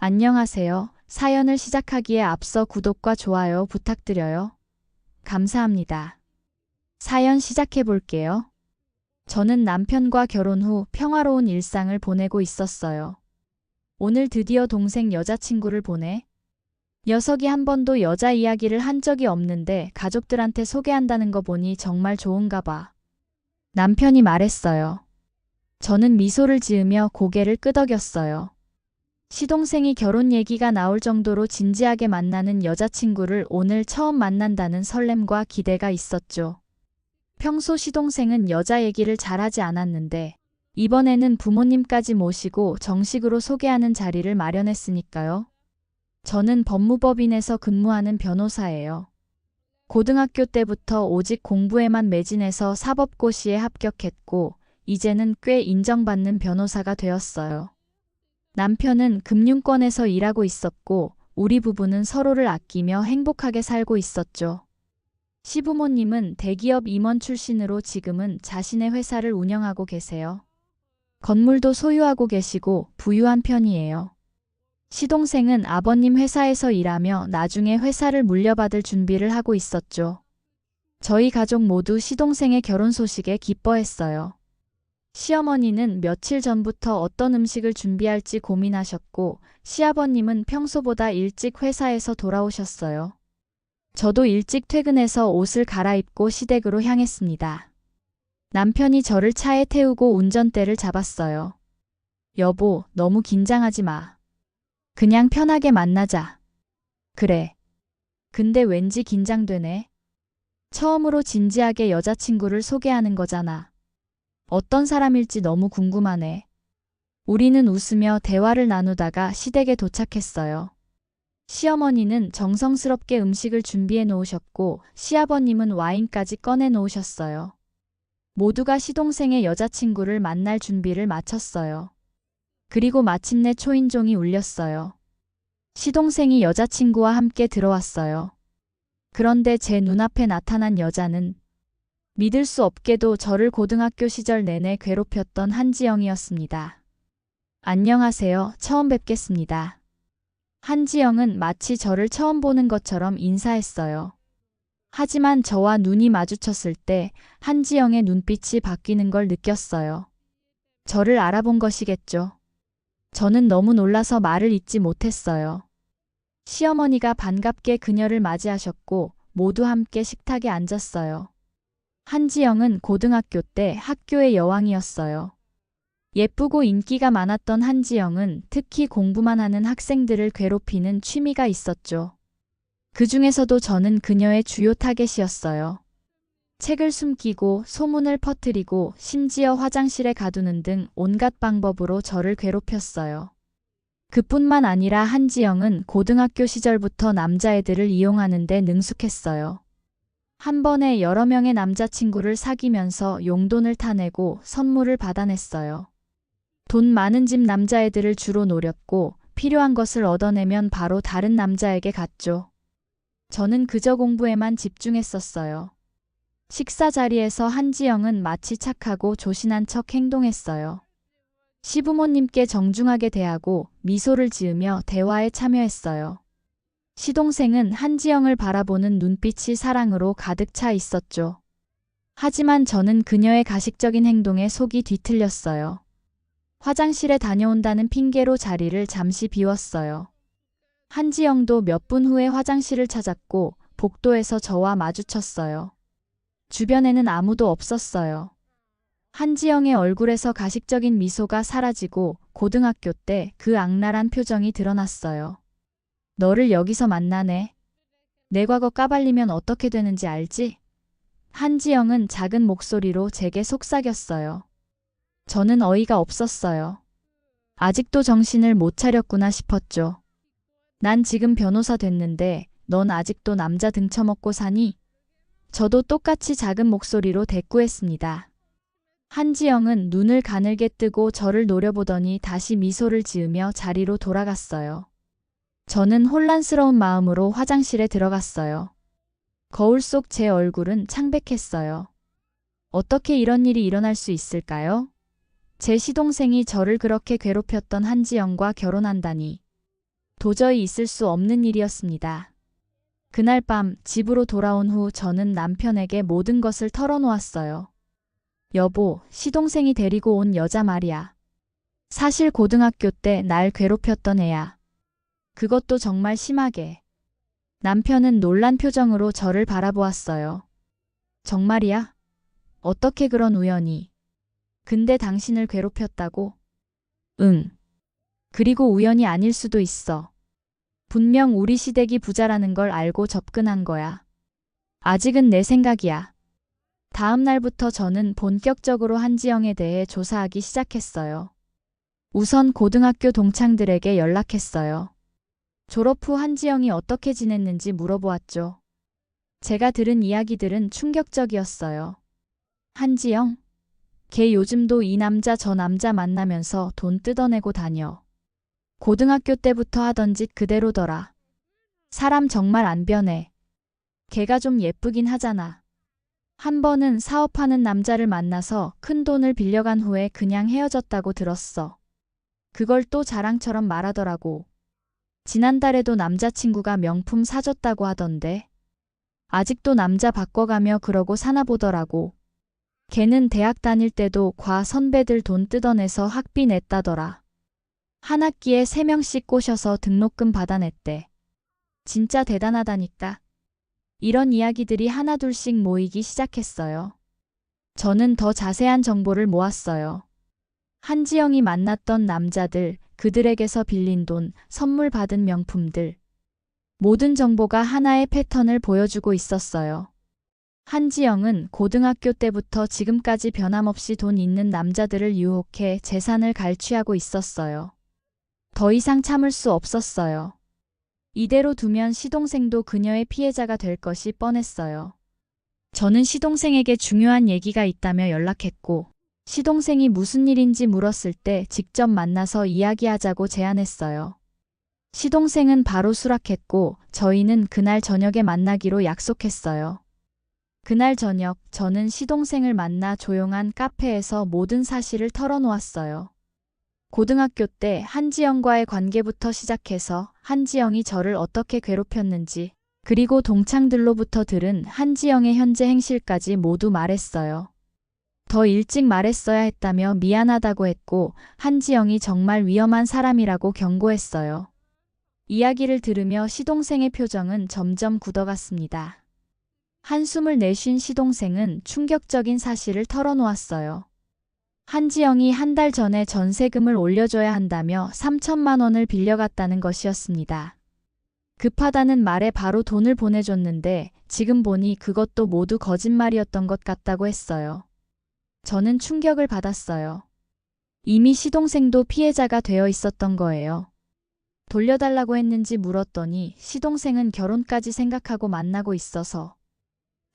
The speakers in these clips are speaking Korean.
안녕하세요. 사연을 시작하기에 앞서 구독과 좋아요 부탁드려요. 감사합니다. 사연 시작해 볼게요. 저는 남편과 결혼 후 평화로운 일상을 보내고 있었어요. 오늘 드디어 동생 여자친구를 보내. 녀석이 한 번도 여자 이야기를 한 적이 없는데 가족들한테 소개한다는 거 보니 정말 좋은가 봐. 남편이 말했어요. 저는 미소를 지으며 고개를 끄덕였어요. 시동생이 결혼 얘기가 나올 정도로 진지하게 만나는 여자친구를 오늘 처음 만난다는 설렘과 기대가 있었죠. 평소 시동생은 여자 얘기를 잘하지 않았는데 이번에는 부모님까지 모시고 정식으로 소개하는 자리를 마련했으니까요. 저는 법무법인에서 근무하는 변호사예요. 고등학교 때부터 오직 공부에만 매진해서 사법고시에 합격했고 이제는 꽤 인정받는 변호사가 되었어요. 남편은 금융권에서 일하고 있었고 우리 부부는 서로를 아끼며 행복하게 살고 있었죠. 시부모님은 대기업 임원 출신으로 지금은 자신의 회사를 운영하고 계세요. 건물도 소유하고 계시고 부유한 편이에요. 시동생은 아버님 회사에서 일하며 나중에 회사를 물려받을 준비를 하고 있었죠. 저희 가족 모두 시동생의 결혼 소식에 기뻐했어요. 시어머니는 며칠 전부터 어떤 음식을 준비할지 고민하셨고 시아버님은 평소보다 일찍 회사에서 돌아오셨어요. 저도 일찍 퇴근해서 옷을 갈아입고 시댁으로 향했습니다. 남편이 저를 차에 태우고 운전대를 잡았어요. 여보, 너무 긴장하지 마. 그냥 편하게 만나자. 그래. 근데 왠지 긴장되네. 처음으로 진지하게 여자친구를 소개하는 거잖아. 어떤 사람일지 너무 궁금하네. 우리는 웃으며 대화를 나누다가 시댁에 도착했어요. 시어머니는 정성스럽게 음식을 준비해 놓으셨고 시아버님은 와인까지 꺼내 놓으셨어요. 모두가 시동생의 여자친구를 만날 준비를 마쳤어요. 그리고 마침내 초인종이 울렸어요. 시동생이 여자친구와 함께 들어왔어요. 그런데 제 눈앞에 나타난 여자는 믿을 수 없게도 저를 고등학교 시절 내내 괴롭혔던 한지영이었습니다. 안녕하세요. 처음 뵙겠습니다. 한지영은 마치 저를 처음 보는 것처럼 인사했어요. 하지만 저와 눈이 마주쳤을 때 한지영의 눈빛이 바뀌는 걸 느꼈어요. 저를 알아본 것이겠죠. 저는 너무 놀라서 말을 잇지 못했어요. 시어머니가 반갑게 그녀를 맞이하셨고 모두 함께 식탁에 앉았어요. 한지영은 고등학교 때 학교의 여왕이었어요. 예쁘고 인기가 많았던 한지영은 특히 공부만 하는 학생들을 괴롭히는 취미가 있었죠. 그 중에서도 저는 그녀의 주요 타겟이었어요. 책을 숨기고 소문을 퍼뜨리고 심지어 화장실에 가두는 등 온갖 방법으로 저를 괴롭혔어요. 그뿐만 아니라 한지영은 고등학교 시절부터 남자애들을 이용하는 데 능숙했어요. 한 번에 여러 명의 남자친구를 사귀면서 용돈을 타내고 선물을 받아냈어요. 돈 많은 집 남자애들을 주로 노렸고 필요한 것을 얻어내면 바로 다른 남자에게 갔죠. 저는 그저 공부에만 집중했었어요. 식사 자리에서 한지영은 마치 착하고 조신한 척 행동했어요. 시부모님께 정중하게 대하고 미소를 지으며 대화에 참여했어요. 시동생은 한지영을 바라보는 눈빛이 사랑으로 가득 차 있었죠. 하지만 저는 그녀의 가식적인 행동에 속이 뒤틀렸어요. 화장실에 다녀온다는 핑계로 자리를 잠시 비웠어요. 한지영도 몇 분 후에 화장실을 찾았고 복도에서 저와 마주쳤어요. 주변에는 아무도 없었어요. 한지영의 얼굴에서 가식적인 미소가 사라지고 고등학교 때 그 악랄한 표정이 드러났어요. 너를 여기서 만나네. 내 과거 까발리면 어떻게 되는지 알지? 한지영은 작은 목소리로 제게 속삭였어요. 저는 어이가 없었어요. 아직도 정신을 못 차렸구나 싶었죠. 난 지금 변호사 됐는데 넌 아직도 남자 등쳐먹고 사니? 저도 똑같이 작은 목소리로 대꾸했습니다. 한지영은 눈을 가늘게 뜨고 저를 노려보더니 다시 미소를 지으며 자리로 돌아갔어요. 저는 혼란스러운 마음으로 화장실에 들어갔어요. 거울 속 제 얼굴은 창백했어요. 어떻게 이런 일이 일어날 수 있을까요? 제 시동생이 저를 그렇게 괴롭혔던 한지영과 결혼한다니. 도저히 있을 수 없는 일이었습니다. 그날 밤 집으로 돌아온 후 저는 남편에게 모든 것을 털어놓았어요. 여보, 시동생이 데리고 온 여자 말이야. 사실 고등학교 때 날 괴롭혔던 애야. 그것도 정말 심하게. 남편은 놀란 표정으로 저를 바라보았어요. 정말이야? 어떻게 그런 우연이? 근데 당신을 괴롭혔다고? 응. 그리고 우연이 아닐 수도 있어. 분명 우리 시댁이 부자라는 걸 알고 접근한 거야. 아직은 내 생각이야. 다음 날부터 저는 본격적으로 한지영에 대해 조사하기 시작했어요. 우선 고등학교 동창들에게 연락했어요. 졸업 후 한지영이 어떻게 지냈는지 물어보았죠. 제가 들은 이야기들은 충격적이었어요. 한지영? 걔 요즘도 이 남자 저 남자 만나면서 돈 뜯어내고 다녀. 고등학교 때부터 하던 짓 그대로더라. 사람 정말 안 변해. 걔가 좀 예쁘긴 하잖아. 한 번은 사업하는 남자를 만나서 큰 돈을 빌려간 후에 그냥 헤어졌다고 들었어. 그걸 또 자랑처럼 말하더라고. 지난달에도 남자친구가 명품 사줬다고 하던데. 아직도 남자 바꿔가며 그러고 사나 보더라고. 걔는 대학 다닐 때도 과 선배들 돈 뜯어내서 학비 냈다더라. 한 학기에 3명씩 꼬셔서 등록금 받아냈대. 진짜 대단하다니까. 이런 이야기들이 하나둘씩 모이기 시작했어요. 저는 더 자세한 정보를 모았어요. 한지영이 만났던 남자들, 그들에게서 빌린 돈, 선물 받은 명품들. 모든 정보가 하나의 패턴을 보여주고 있었어요. 한지영은 고등학교 때부터 지금까지 변함없이 돈 있는 남자들을 유혹해 재산을 갈취하고 있었어요. 더 이상 참을 수 없었어요. 이대로 두면 시동생도 그녀의 피해자가 될 것이 뻔했어요. 저는 시동생에게 중요한 얘기가 있다며 연락했고, 시동생이 무슨 일인지 물었을 때 직접 만나서 이야기하자고 제안했어요. 시동생은 바로 수락했고, 저희는 그날 저녁에 만나기로 약속했어요. 그날 저녁 저는 시동생을 만나 조용한 카페에서 모든 사실을 털어놓았어요. 고등학교 때 한지영과의 관계부터 시작해서 한지영이 저를 어떻게 괴롭혔는지, 그리고 동창들로부터 들은 한지영의 현재 행실까지 모두 말했어요. 더 일찍 말했어야 했다며 미안하다고 했고, 한지영이 정말 위험한 사람이라고 경고했어요. 이야기를 들으며 시동생의 표정은 점점 굳어갔습니다. 한숨을 내쉰 시동생은 충격적인 사실을 털어놓았어요. 한지영이 한 달 전에 전세금을 올려줘야 한다며 3천만 원을 빌려갔다는 것이었습니다. 급하다는 말에 바로 돈을 보내줬는데 지금 보니 그것도 모두 거짓말이었던 것 같다고 했어요. 저는 충격을 받았어요. 이미 시동생도 피해자가 되어 있었던 거예요. 돌려달라고 했는지 물었더니 시동생은 결혼까지 생각하고 만나고 있어서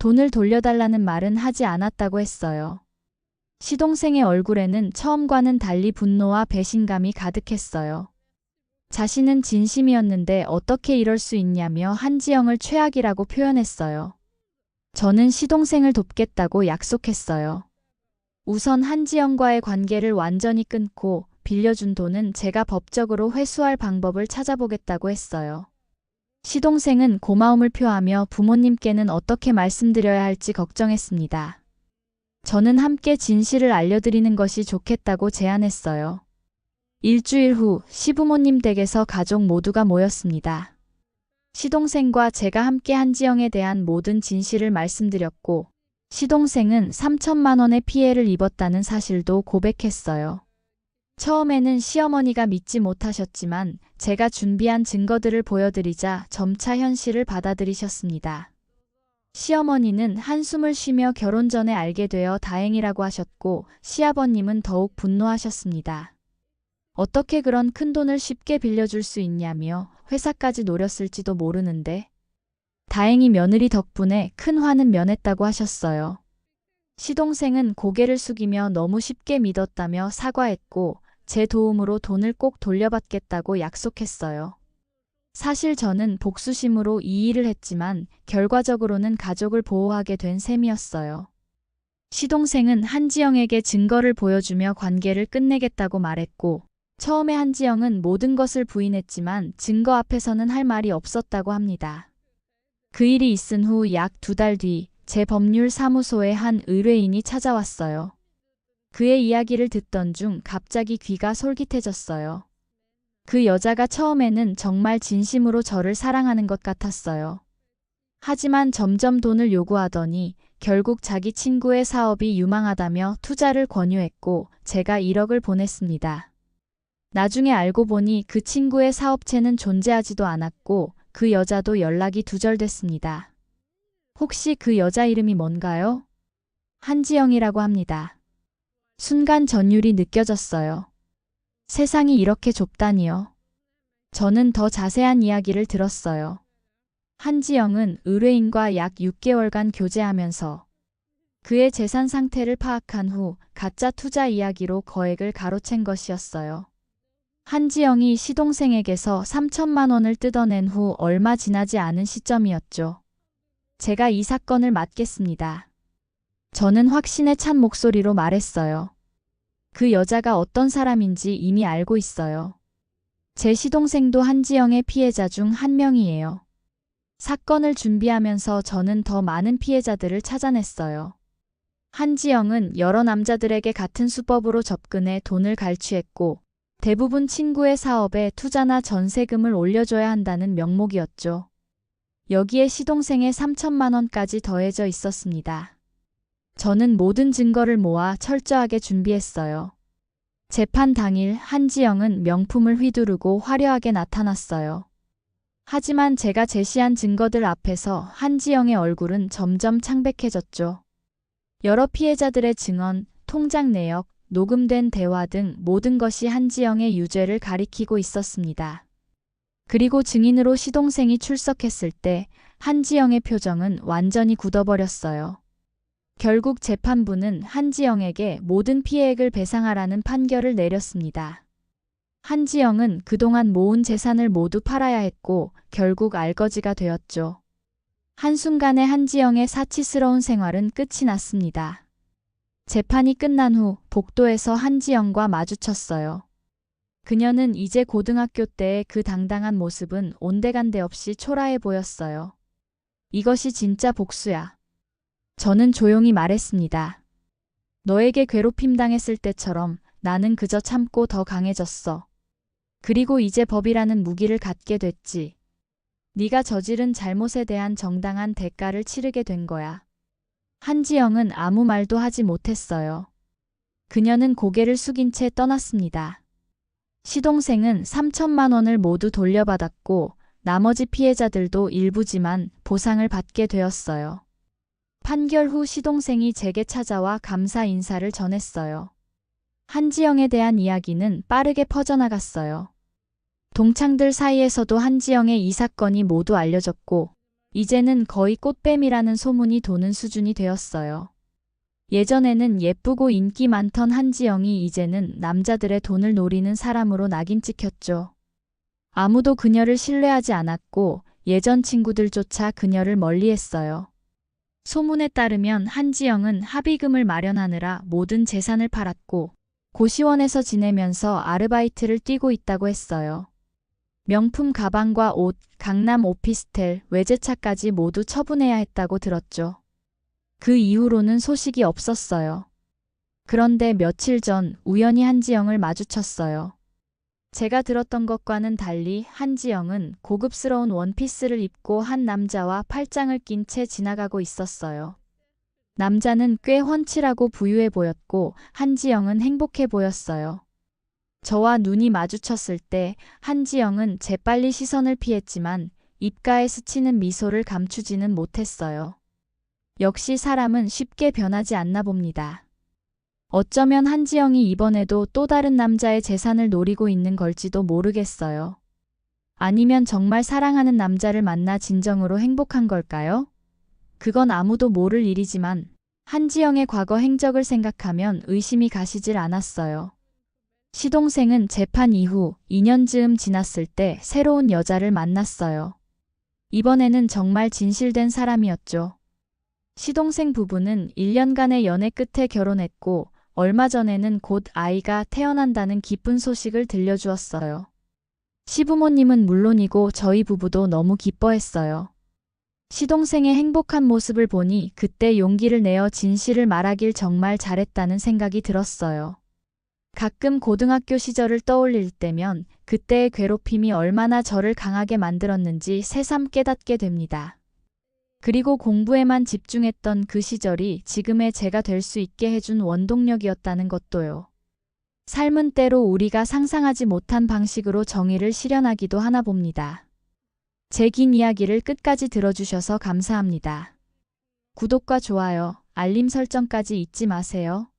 돈을 돌려달라는 말은 하지 않았다고 했어요. 시동생의 얼굴에는 처음과는 달리 분노와 배신감이 가득했어요. 자신은 진심이었는데 어떻게 이럴 수 있냐며 한지영을 최악이라고 표현했어요. 저는 시동생을 돕겠다고 약속했어요. 우선 한지영과의 관계를 완전히 끊고 빌려준 돈은 제가 법적으로 회수할 방법을 찾아보겠다고 했어요. 시동생은 고마움을 표하며 부모님께는 어떻게 말씀드려야 할지 걱정했습니다. 저는 함께 진실을 알려드리는 것이 좋겠다고 제안했어요. 일주일 후 시부모님 댁에서 가족 모두가 모였습니다. 시동생과 제가 함께 한지영에 대한 모든 진실을 말씀드렸고, 시동생은 3천만 원의 피해를 입었다는 사실도 고백했어요. 처음에는 시어머니가 믿지 못하셨지만 제가 준비한 증거들을 보여드리자 점차 현실을 받아들이셨습니다. 시어머니는 한숨을 쉬며 결혼 전에 알게 되어 다행이라고 하셨고, 시아버님은 더욱 분노하셨습니다. 어떻게 그런 큰 돈을 쉽게 빌려줄 수 있냐며 회사까지 노렸을지도 모르는데. 다행히 며느리 덕분에 큰 화는 면했다고 하셨어요. 시동생은 고개를 숙이며 너무 쉽게 믿었다며 사과했고, 제 도움으로 돈을 꼭 돌려받겠다고 약속했어요. 사실 저는 복수심으로 이 일을 했지만 결과적으로는 가족을 보호하게 된 셈이었어요. 시동생은 한지영에게 증거를 보여주며 관계를 끝내겠다고 말했고, 처음에 한지영은 모든 것을 부인했지만 증거 앞에서는 할 말이 없었다고 합니다. 그 일이 있은 후 약 2달 뒤 제 법률 사무소에 한 의뢰인이 찾아왔어요. 그의 이야기를 듣던 중 갑자기 귀가 솔깃해졌어요. 그 여자가 처음에는 정말 진심으로 저를 사랑하는 것 같았어요. 하지만 점점 돈을 요구하더니 결국 자기 친구의 사업이 유망하다며 투자를 권유했고 제가 1억을 보냈습니다. 나중에 알고 보니 그 친구의 사업체는 존재하지도 않았고 그 여자도 연락이 두절됐습니다. 혹시 그 여자 이름이 뭔가요? 한지영이라고 합니다. 순간 전율이 느껴졌어요. 세상이 이렇게 좁다니요. 저는 더 자세한 이야기를 들었어요. 한지영은 의뢰인과 약 6개월간 교제하면서 그의 재산 상태를 파악한 후 가짜 투자 이야기로 거액을 가로챈 것이었어요. 한지영이 시동생에게서 3천만 원을 뜯어낸 후 얼마 지나지 않은 시점이었죠. 제가 이 사건을 맡겠습니다. 저는 확신에 찬 목소리로 말했어요. 그 여자가 어떤 사람인지 이미 알고 있어요. 제 시동생도 한지영의 피해자 중 한 명이에요. 사건을 준비하면서 저는 더 많은 피해자들을 찾아냈어요. 한지영은 여러 남자들에게 같은 수법으로 접근해 돈을 갈취했고 대부분 친구의 사업에 투자나 전세금을 올려줘야 한다는 명목이었죠. 여기에 시동생의 3천만 원까지 더해져 있었습니다. 저는 모든 증거를 모아 철저하게 준비했어요. 재판 당일 한지영은 명품을 휘두르고 화려하게 나타났어요. 하지만 제가 제시한 증거들 앞에서 한지영의 얼굴은 점점 창백해졌죠. 여러 피해자들의 증언, 통장 내역, 녹음된 대화 등 모든 것이 한지영의 유죄를 가리키고 있었습니다. 그리고 증인으로 시동생이 출석했을 때 한지영의 표정은 완전히 굳어버렸어요. 결국 재판부는 한지영에게 모든 피해액을 배상하라는 판결을 내렸습니다. 한지영은 그동안 모은 재산을 모두 팔아야 했고 결국 알거지가 되었죠. 한순간에 한지영의 사치스러운 생활은 끝이 났습니다. 재판이 끝난 후 복도에서 한지영과 마주쳤어요. 그녀는 이제 고등학교 때의 그 당당한 모습은 온데간데 없이 초라해 보였어요. 이것이 진짜 복수야. 저는 조용히 말했습니다. 너에게 괴롭힘 당했을 때처럼 나는 그저 참고 더 강해졌어. 그리고 이제 법이라는 무기를 갖게 됐지. 네가 저지른 잘못에 대한 정당한 대가를 치르게 된 거야. 한지영은 아무 말도 하지 못했어요. 그녀는 고개를 숙인 채 떠났습니다. 시동생은 3천만 원을 모두 돌려받았고 나머지 피해자들도 일부지만 보상을 받게 되었어요. 판결 후 시동생이 제게 찾아와 감사 인사를 전했어요. 한지영에 대한 이야기는 빠르게 퍼져나갔어요. 동창들 사이에서도 한지영의 이 사건이 모두 알려졌고 이제는 거의 꽃뱀이라는 소문이 도는 수준이 되었어요. 예전에는 예쁘고 인기 많던 한지영이 이제는 남자들의 돈을 노리는 사람으로 낙인 찍혔죠. 아무도 그녀를 신뢰하지 않았고 예전 친구들조차 그녀를 멀리했어요. 소문에 따르면 한지영은 합의금을 마련하느라 모든 재산을 팔았고 고시원에서 지내면서 아르바이트를 뛰고 있다고 했어요. 명품 가방과 옷, 강남 오피스텔, 외제차까지 모두 처분해야 했다고 들었죠. 그 이후로는 소식이 없었어요. 그런데 며칠 전 우연히 한지영을 마주쳤어요. 제가 들었던 것과는 달리 한지영은 고급스러운 원피스를 입고 한 남자와 팔짱을 낀 채 지나가고 있었어요. 남자는 꽤 훤칠하고 부유해 보였고 한지영은 행복해 보였어요. 저와 눈이 마주쳤을 때 한지영은 재빨리 시선을 피했지만 입가에 스치는 미소를 감추지는 못했어요. 역시 사람은 쉽게 변하지 않나 봅니다. 어쩌면 한지영이 이번에도 또 다른 남자의 재산을 노리고 있는 걸지도 모르겠어요. 아니면 정말 사랑하는 남자를 만나 진정으로 행복한 걸까요? 그건 아무도 모를 일이지만 한지영의 과거 행적을 생각하면 의심이 가시질 않았어요. 시동생은 재판 이후 2년쯤 지났을 때 새로운 여자를 만났어요. 이번에는 정말 진실된 사람이었죠. 시동생 부부는 1년간의 연애 끝에 결혼했고 얼마 전에는 곧 아이가 태어난다는 기쁜 소식을 들려주었어요. 시부모님은 물론이고 저희 부부도 너무 기뻐했어요. 시동생의 행복한 모습을 보니 그때 용기를 내어 진실을 말하길 정말 잘했다는 생각이 들었어요. 가끔 고등학교 시절을 떠올릴 때면 그때의 괴롭힘이 얼마나 저를 강하게 만들었는지 새삼 깨닫게 됩니다. 그리고 공부에만 집중했던 그 시절이 지금의 제가 될 수 있게 해준 원동력이었다는 것도요. 삶은 때로 우리가 상상하지 못한 방식으로 정의를 실현하기도 하나 봅니다. 제 긴 이야기를 끝까지 들어주셔서 감사합니다. 구독과 좋아요, 알림 설정까지 잊지 마세요.